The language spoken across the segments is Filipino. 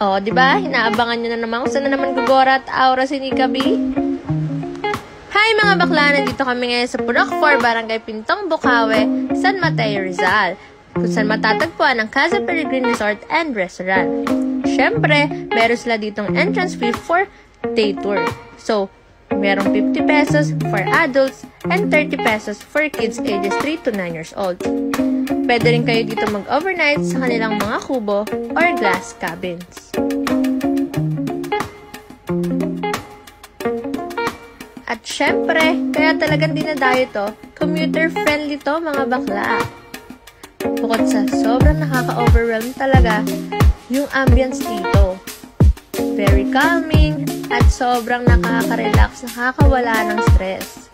Oh, di ba? Inaabangan nyo na naman kung saan na naman gugora at aura si Nika B. Hi mga bakla! Nandito kami ngayon sa Purok 4, Barangay Pintong, Bukawe, San Mateo, Rizal, kung saan matatagpuan ang Casa Peregrine Resort and Restaurant. Syempre, meron sila ditong entrance fee for day tour. So, merong 50 pesos for adults and 30 pesos for kids ages 3 to 9 years old. Pwede rin kayo dito mag-overnight sa kanilang mga kubo or glass cabins. At syempre, kaya talagang dinadayo to, commuter-friendly to mga bakla. Bukod sa sobrang nakaka-overwhelm talaga yung ambience dito. Very calming at sobrang nakaka-relax, nakakawala ng stress.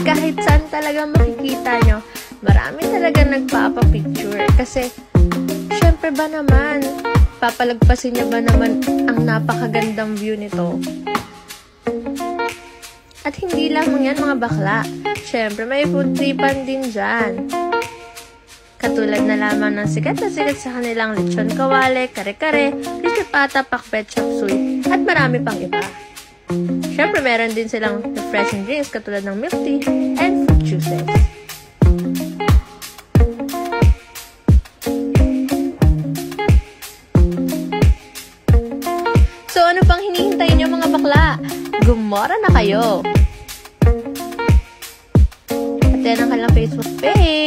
Kahit saan talaga makikita nyo, marami talaga nagpapapicture. Kasi, syempre ba naman, papalagpasin nyo ba naman ang napakagandang view nito? At hindi lang yan mga bakla. Syempre, may food tripan din dyan. Katulad na lamang ng sikat na sikat sa kanilang lechon kawale, kare-kare, crispy pata, pakbet, chop suey, at marami pang iba. Siyempre, meron din silang refreshing drinks katulad ng milk tea and fruit juices. So, ano pang hinihintay niyo mga bakla? Gumora na kayo! At yan ang kanilang Facebook page.